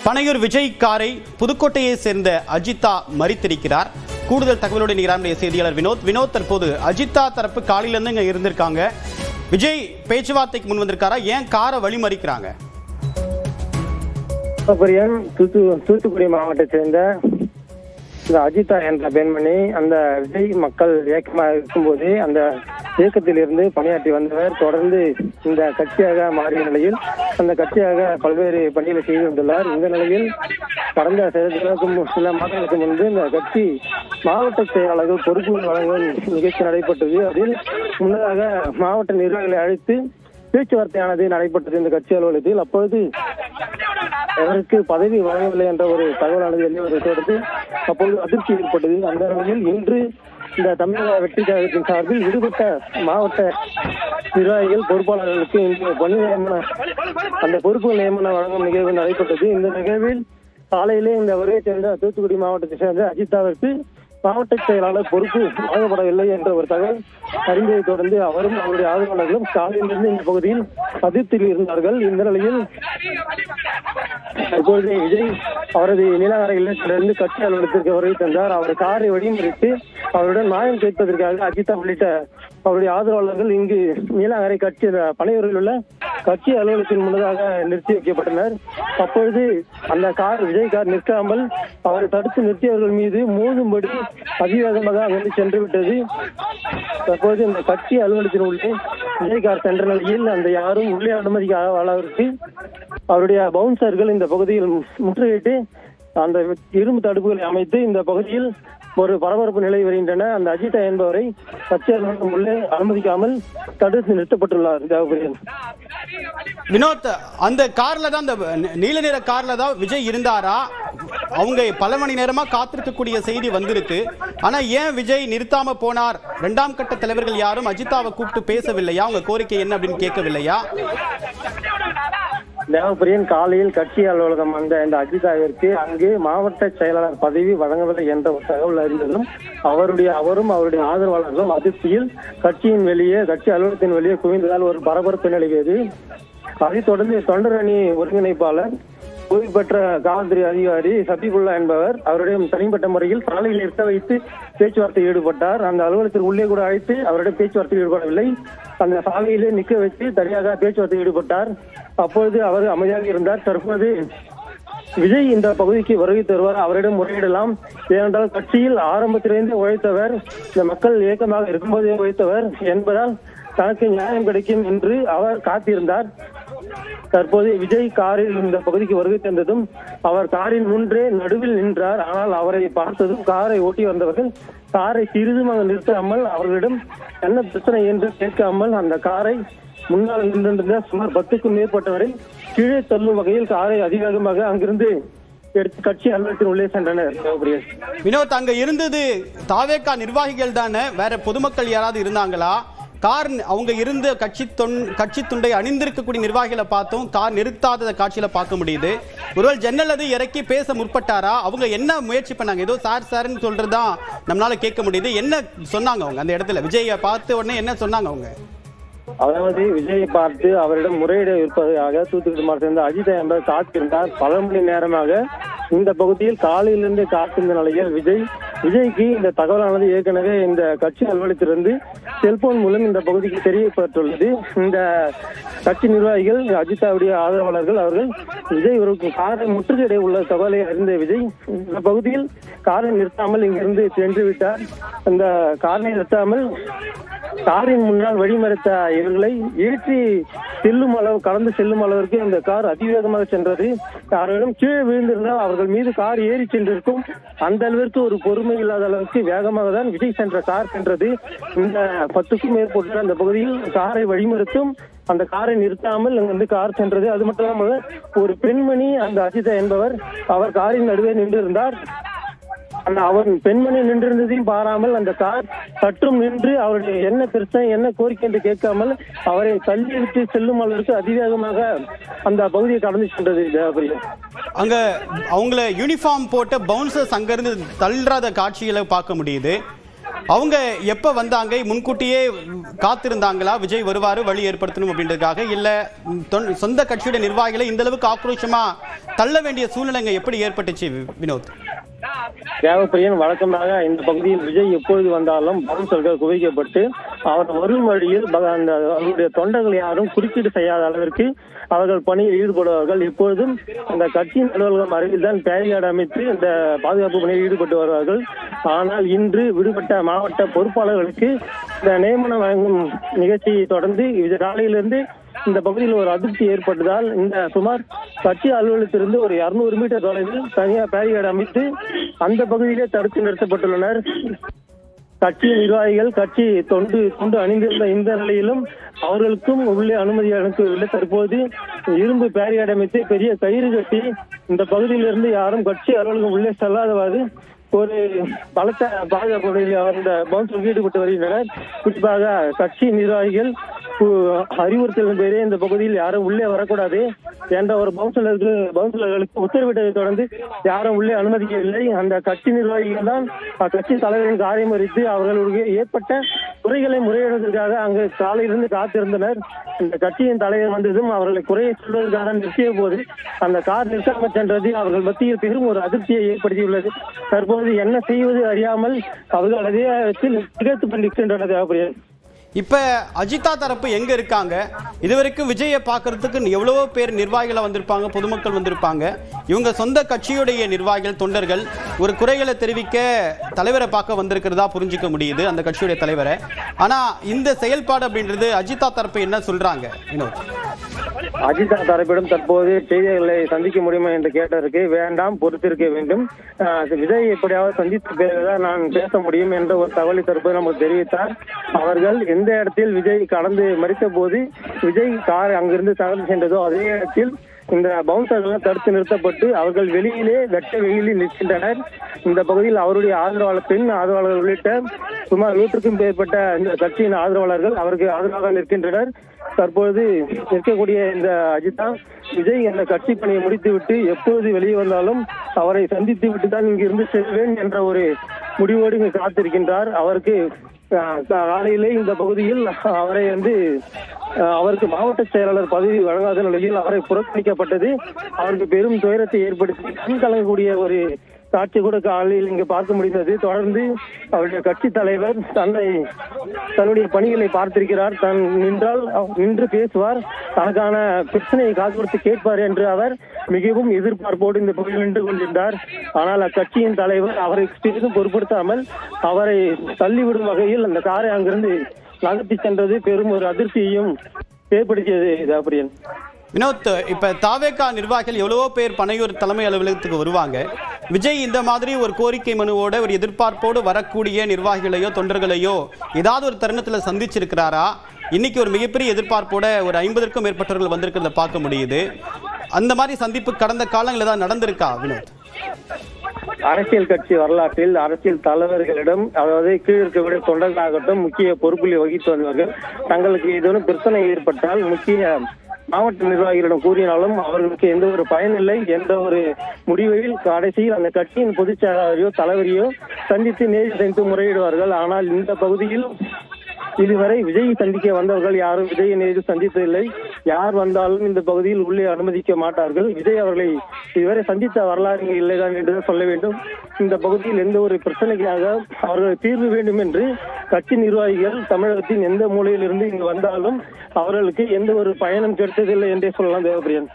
பனையூர் விஜய் காரை புதுக்கோட்டையை சேர்ந்த அஜிதா மறித்திருக்கிறார். கூடுதல் தகவலோடு நம்முடைய செய்தியாளர் வினோத் தற்போது அஜிதா தரப்பு காலையிலிருந்து இங்க இருந்திருக்காங்க. விஜய் பேச்சுவார்த்தைக்கு முன் வந்திருக்காரா? ஏன் காரை வழி மறிக்கிறாங்க? தூத்துக்குடி மாவட்டத்தை சேர்ந்த அஜிதா என்ற பெண்மணி அந்த விஜய் மக்கள் இயக்கமாக இருக்கும்போது அந்த இயக்கத்தில் இருந்து பணியாற்றி வந்தவர். தொடர்ந்து இந்த கட்சியாக மாறிய நிலையில் அந்த கட்சியாக பல்வேறு பணிகளை செய்து வந்துள்ளார். இந்த நிலையில் கடந்த சில மாதங்களுக்கு முன்பு இந்த கட்சி மாவட்ட செயலாளர்கள் பொறுப்புகள் வழங்கும் நிகழ்ச்சி நடைபெற்றது. அதில் முன்னதாக மாவட்ட நிர்வாகிகளை அழைத்து பேச்சுவார்த்தையானது நடைபெற்றது இந்த கட்சி அலுவலகத்தில். அப்பொழுது அவருக்கு பதவி வழங்கவில்லை என்ற ஒரு தகவலானது வெளிவரதை தொடர்ந்து அப்பொழுது அதிர்ச்சி ஏற்பட்டது. அந்த நிலையில் இன்று இந்த தமிழக வெற்றி கழகத்தின் சார்பில் விடுபட்ட மாவட்ட நிர்வாகிகள் பொறுப்பாளர்களுக்கு இன்று பணி நியமன அந்த பொறுப்புகள் நியமனம் வழங்கும் நிகழ்வு நடைபெற்றது. இந்த நிகழ்வில் காலையிலே இந்த வருகை சேர்ந்த தூத்துக்குடி மாவட்டத்தை சேர்ந்த அஜிதாவிற்கு மாவட்ட செயலாளர் பொறுப்பு வழங்கப்படவில்லை என்ற ஒரு தகவல் அறிந்ததை தொடர்ந்து அவரும் அவருடைய ஆதரவாளர்களும் காலையிலிருந்து இந்த பகுதியில் அதிருப்தியில் இருந்தார்கள். இந்த நிலையில் இப்பொழுது விஜய் அவரது நீலாங்கரை இல்லத்திலிருந்து கட்சி அலுவலகத்திற்கு வருகை தந்தார். அவர் காரை வழிமுறைத்து அவருடன் நியாயம் கேட்பதற்காக அஜிதா உள்ளிட்ட அவருடைய ஆதரவாளர்கள் இங்கு நீலாங்கரை கட்சி பனையூரில் உள்ள கட்சி அலுவலகத்தின் முன்னதாக நிறுத்தி வைக்கப்பட்டனர். அப்பொழுது அந்த விஜய் கார் நிற்காமல் அவரை தடுத்து நிறுத்தியவர்கள் மீது மோதும்படி அதிவேகமாக அங்கிருந்து சென்று விட்டது. தற்போது இந்த கட்சி அலுவலகத்தின் உள்ளே விஜய் கார் சென்ற நிலையில் அந்த யாரும் உள்ளே அனுமதிக்காத அளவிற்கு அவருடைய பவுன்சர்கள் இந்த பகுதியில் முற்றுகையிட்டு அந்த இரும்பு தடுப்புகளை அமைத்து இந்த பகுதியில் ஒரு பரபரப்பு நிலை வருகின்றன. அந்த அஜிதா என்பவரை கட்சி அலுவலகம் உள்ளே அனுமதிக்காமல் தடுத்து நிறுத்தப்பட்டுள்ளார். வினோத், அந்த கார்ல தான், அந்த நீல நிற கார்ல தான் விஜய் இருந்தாரா? அவங்க பல மணி நேரமா காத்திருக்கக்கூடிய செய்தி வந்திருக்கு. ஆனா ஏன் விஜய் நிறுத்தாம போனார்? இரண்டாம் கட்ட தலைவர்கள் யாரும் அஜிதாவை கூப்பிட்டு பேசவில்லையா? அவங்க கோரிக்கை என்ன அப்படின்னு கேட்கவில்லையா? தேவபிரியன் காலையில் கட்சி அலுவலகம் வந்த இந்த அஜிதாவிற்கு அங்கு மாவட்ட செயலாளர் பதவி வழங்கவில்லை என்ற ஒரு தகவல் அறிந்ததும் அவரும் அவருடைய ஆதரவாளர்களும் அதிர்ச்சியில் கட்சியின் வெளியே கட்சி அலுவலகத்தின் வெளியே குவிந்ததால் ஒரு பரபரப்பு நிலவியது. அதைத் தொடர்ந்து தொண்டர் அணி ஒருங்கிணைப்பாளர் ஓய்வு பெற்ற காவல்துறை அதிகாரி சபிகுல்லா என்பவர் அவருடைய தனிப்பட்ட முறையில் சாலையில் நிறுத்த வைத்து பேச்சுவார்த்தையில் ஈடுபட்டார். அந்த அலுவலகத்திற்கு உள்ளே கூட அழைத்து அவருடைய பேச்சுவார்த்தையில் ஈடுபடவில்லை. அந்த சாலையிலே நிற்க வைத்து தனியாக பேச்சுவார்த்தையில் ஈடுபட்டார். அப்பொழுது அவர் அமைதியாக இருந்தார். தற்போது விஜய் இந்த பகுதிக்கு வருகை தருவார், அவரிடம் முறையிடலாம். ஏனென்றால் கட்சியில் ஆரம்பத்திலிருந்து உழைத்தவர், இந்த மக்கள் இயக்கமாக இருக்கும்போதே உழைத்தவர் என்பதால் தனக்கு நியாயம் கிடைக்கும் என்று அவர் காத்திருந்தார். தற்போது விஜய் காரில் இந்த பகுதிக்கு வருகை தந்ததும் அவர் காரின் முன்றே நடுவில் நின்றார். ஆனால் அவரை பார்த்ததும் காரை ஓட்டி வந்தவர்கள் காரை சிறிதும் அங்கு நிறுத்தாமல் அவர்களிடம் என்ன பிரச்சனை என்று கேட்காமல் அந்த காரை முன்னால் நின்றிருந்த சுமார் 10க்கும் மேற்பட்டவரை கீழே தள்ளும் வகையில் காரை அதிவேகமாக அங்கிருந்து எடுத்து கட்சி அலுவலகத்தின் உள்ளே சென்றனர். வினோத், அங்க இருந்தது தாவேகா நிர்வாகிகள் தானே? வேற பொதுமக்கள் யாராவது இருந்தாங்களா? கார் அவங்க இருந்த கட்சி துண்டை அணிந்திருக்கக்கூடிய நிர்வாகிகளை பார்த்தோம், கார் நிறுத்தாத காட்சியில பார்க்க முடியுது. ஒருவேளை ஜன்னல் அது இறக்கி பேச முற்பட்டாரா? அவங்க என்ன முயற்சி பண்ணாங்க? ஏதோ சார்ன்னு சொல்றதுதான் நம்மளால கேட்க முடியுது. என்ன சொன்னாங்க அவங்க அந்த இடத்துல? விஜயை பார்த்த உடனே என்ன சொன்னாங்க அவங்க? அதாவது விஜயை பார்த்து அவரிடம் முறையிட இருப்பதாக தூத்துக்குடி மாவட்டத்தில் அஜிதா என்பவர் காத்திருந்தார். பல மணி நேரமாக இந்த பகுதியில் காலையிலிருந்து காத்திருந்த நிலையில் விஜய்க்கு இந்த தகவலானது ஏற்கனவே இந்த கட்சி அலுவலகத்திலிருந்து செல்போன் மூலம் இந்த பகுதிக்கு தெரியப்பட்டுள்ளது. இந்த கட்சி நிர்வாகிகள் அஜிதாவுடைய ஆதரவாளர்கள் அவர்கள் விஜய் ஒரு காரை முற்றுகையிட உள்ள தகவலை அறிந்த விஜய் இந்த பகுதியில் காரை நிறுத்தாமல் இங்கிருந்து சென்று விட்டார். அந்த காரை நிறுத்தாமல் காரின் முன்னால் வழிமறித்த இவர்களை ஏற்றி கடந்து செல்லும் அளவிற்கு இந்த கார் அதிவேகமாக சென்றது. யாரிடம் கீழே விழுந்திருந்தால் அவர்கள் மீது கார் ஏறி சென்றிருக்கும். அந்த அளவிற்கு ஒரு பொறுமை இல்லாத அளவுக்கு வேகமாக தான் விஜய் சென்ற கார் சென்றது. இந்த 10க்கும் மேற்பட்ட அந்த பகுதியில் காரை வழிமறித்தும் அந்த காரை நிறுத்தாமல் அங்கிருந்து கார் சென்றது. அது மட்டும் இல்லாமல் ஒரு பெண்மணி அந்த அஜிதா என்பவர் அவர் காரின் நடுவே நின்றிருந்தார். அவர் பெண்மணி நின்றிருந்ததையும் பாராமல் அந்த கார் சற்றும் நின்று அவருடைய என்ன பிரச்சனை என்ன கோரிக்கை என்று கேட்காமல் அவரை தள்ளி விட்டு செல்லும் அளவிற்கு அதிவேகமாக அந்த பகுதியை கடந்து சென்றது. அங்க அவங்கள யூனிஃபார்ம் போட்ட பவுன்சர்ஸ் அங்கிருந்து தள்ளாத காட்சிகளை பார்க்க முடியுது. அவங்க எப்ப வந்தாங்க? முன்கூட்டியே காத்திருந்தாங்களா விஜய் வருவாரு வழி ஏற்படுத்தணும் அப்படின்றதுக்காக, இல்ல சொந்த கட்சியுடைய நிர்வாகிகளை இந்த அளவுக்கு ஆக்ரோஷமா தள்ள வேண்டிய சூழ்நிலை எப்படி ஏற்பட்டுச்சு வினோத்? தேவப்பிரியன், வழக்கமாக இந்த பகுதியில் விஜய் எப்பொழுது வந்தாலும் பவுன்சர்கள் குவிக்கப்பட்டு அவர் வரும் வழியில் அவருடைய தொண்டர்கள் யாரும் குறுக்கீடு செய்யாத அளவிற்கு அவர்கள் பணியில் ஈடுபடுவார்கள். எப்பொழுதும் அந்த கட்சியின் அலுவலகம் அருகில் தான் பேரிகார்டு அமைத்து இந்த பாதுகாப்பு பணியில் ஈடுபட்டு வருவார்கள். ஆனால் இன்று விடுபட்ட மாவட்ட பொறுப்பாளர்களுக்கு இந்த நியமனம் வழங்கும் நிகழ்ச்சியை தொடர்ந்து காலையிலிருந்து இந்த பகுதியில் ஒரு அதிர்ச்சி ஏற்பட்டதால் இந்த சுமார் கட்சி அலுவலகத்திலிருந்து ஒரு 200 மீட்டர் தொலைவில் தனியார் பேரிகார்டு அமைத்து அந்த பகுதியிலே தடுத்து நிறுத்தப்பட்டுள்ளனர். கட்சி நிர்வாகிகள் கட்சி தொண்டு அணிந்திருந்த இந்த நிலையிலும் அவர்களுக்கும் உள்ளே அனுமதி அளிக்கவில்லை. தற்போது இரும்பு பேரிகார்டு அமைத்து பெரிய கயிறு கட்டி இந்த பகுதியிலிருந்து யாரும் கட்சி அலுவலகம் உள்ளே செல்லாதவாறு ஒரு பலத்த பாதுகாப்பு அந்த பவுன்சர்கள் ஈடுபட்டு வருகின்றனர். குறிப்பாக கட்சி நிர்வாகிகள் அறிவுறுத்தலின் பேரே இந்த பகுதியில் யாரும் உள்ளே வரக்கூடாது என்ற ஒரு பவுன்சர்களுக்கு உத்தரவிட்டதை தொடர்ந்து யாரும் உள்ளே அனுமதிக்கவில்லை. அந்த கட்சி நிர்வாகிகள் தான் கட்சி தலைவரின் காரியம் அறிவித்து அவர்களுக்கு ஏற்பட்ட குறைகளை முறையிடுவதற்காக அங்கு காலையிலிருந்து காத்திருந்தனர். இந்த கட்சியின் தலைவர் வந்ததும் அவர்களை குறையை சொல்வதற்காக நிறுத்திய போது அந்த கார் நிறுத்தாமல் சென்றது அவர்கள் மத்தியில் பெரும் ஒரு அதிர்ச்சியை ஏற்படுத்தியுள்ளது. தற்போது என்ன செய்வது அறியாமல் அவர்கள் அதே இடத்தில் திகைத்து கொண்டிருக்கின்றனர். தேவப்பிரியன், இப்ப அஜிதா தரப்பு எங்க இருக்காங்க? இதுவரைக்கும் விஜயை பார்க்கறதுக்கு எவ்வளவோ பேர் நிர்வாகிகளை வந்திருப்பாங்க, பொதுமக்கள் வந்திருப்பாங்க. இவங்க சொந்த கட்சியுடைய நிர்வாகிகள் தொண்டர்கள் ஒரு குறைகளை தெரிவிக்க தலைவரை பார்க்க வந்திருக்கிறதா புரிஞ்சுக்க முடியுது, அந்த கட்சியுடைய தலைவரை. ஆனா இந்த செயல்பாடு அப்படின்றது அஜிதா தரப்பு என்ன சொல்றாங்க வினோத்? அஜிதா தரப்பிடம் தற்போது செய்தியாளர்களை சந்திக்க முடியுமா என்று கேட்டதற்கு வேண்டாம், பொறுத்திருக்க வேண்டும், விஜய் எப்படியாவது சந்தித்த பிறகுதான் நான் பேச முடியும் என்ற ஒரு தகவலை தற்போது நமக்கு தெரிவித்தார். அவர்கள் எந்த இடத்தில் விஜய் கடந்து மறித்த போது விஜய் கார் அங்கிருந்து தகவல் சென்றதோ அதே இடத்தில் இந்த பவுன்சர்கள் தடுத்து நிறுத்தப்பட்டு அவர்கள் வெளியிலே வெட்ட வெயிலில் நிற்கின்றனர். இந்த பகுதியில் அவருடைய ஆதரவாளர், பெண் ஆதரவாளர்கள் உள்ளிட்ட சுமார் 100க்கும் மேற்பட்ட இந்த கட்சியின் ஆதரவாளர்கள் அவருக்கு ஆதரவாக நிற்கின்றனர். தற்பொழுது இருக்கக்கூடிய இந்த அஜிதா விஜய் அந்த கட்சி பணியை முடித்துவிட்டு எப்பொழுது வெளியே வந்தாலும் அவரை சந்தித்து விட்டு தான் இங்கிருந்து செல்வேன் என்ற ஒரு முடிவோடு இங்கு காத்திருக்கின்றார். அவருக்கு காலையிலே இந்த பகுதியில் அவருக்கு மாவட்ட செயலாளர் பதவி வழங்காத நிலையில் அவரை புறக்கணிக்கப்பட்டது அவருக்கு பெரும் துயரத்தை ஏற்படுத்தி கண் கலங்கக்கூடிய ஒரு காட்சி கூட காலையில் இங்கு பார்க்க முடிந்தது. தொடர்ந்து அவருடைய கட்சி தலைவர் தன்னுடைய பணிகளை பார்த்திருக்கிறார். தான் நின்றால் நின்று பேசுவார், தனக்கான பிரச்சனையை காது கொடுத்து கேட்பார் என்று அவர் மிகவும் எதிர்பார்ப்போடு இந்த பகுதியில் நின்று கொண்டிருந்தார். ஆனால் அக்கட்சியின் தலைவர் அவரை சிறிதும் பொருட்படுத்தாமல் அவரை தள்ளிவிடும் வகையில் அந்த காரை அங்கிருந்து நகர்த்தி சென்றது பெரும் ஒரு அதிர்ச்சியையும் ஏற்படுத்தியது. தேவப்பிரியன், வினோத், இப்ப தாவேகா நிர்வாகிகள் எவ்வளவோ பேர் பனையூர் தலைமை அலுவலகத்துக்கு வருவாங்க. விஜய் இந்த மாதிரி ஒரு கோரிக்கை மனுவோட ஒரு எதிர்பார்ப்போடு வரக்கூடிய நிர்வாகிகளையோ தொண்டர்களையோ ஏதாவது ஒரு தருணத்தில் சந்திச்சிருக்கிறாரா? இன்னைக்கு ஒரு மிகப்பெரிய எதிர்பார்ப்போட ஒரு 50க்கும் மேற்பட்டவர்கள் வந்திருக்கிறத பார்க்க முடியுது. அந்த மாதிரி சந்திப்பு கடந்த காலங்களில் ஏதாவது நடந்திருக்கா வினோத்? அரசியல் கட்சி வரலாற்றில் அரசியல் தலைவர்களிடம், அதாவது கீழ் இருக்கக்கூடிய தொண்டர்களாகட்டும் முக்கிய பொறுப்பில் வகித்து வந்தவர்கள் தங்களுக்கு ஏதேனும் பிரச்சனை ஏற்பட்டால் முக்கிய மாவட்ட நிர்வாகிகளிடம் கூறினாலும் அவர்களுக்கு எந்த ஒரு பயனில்லை என்ற ஒரு முடிவில் கடைசியில் அந்த கட்சியின் பொதுச் செயலாளரையோ தலைவரையோ சந்தித்து நேரில் சந்தித்து முறையிடுவார்கள். ஆனால் இந்த பகுதியில் இதுவரை விஜயை சந்திக்க வந்தவர்கள் யாரும் விஜயை நேரில் சந்தித்ததில்லை. யார் வந்தாலும் இந்த பகுதியில் உள்ளே அனுமதிக்க மாட்டார்கள். விஜய் அவர்களை இதுவரை சந்தித்த வரலாறு இல்லைதான் என்று சொல்ல வேண்டும். இந்த பகுதியில் எந்த ஒரு பிரச்சனைக்காக அவர்கள் தீர்வு வேண்டும் என்று கட்சி நிர்வாகிகள் தமிழகத்தின் எந்த மூலையில் இருந்து இங்கு வந்தாலும் அவர்களுக்கு எந்த ஒரு பயணம் கிடைத்ததில்லை என்றே சொல்லலாம். தேவப்பிரியன்.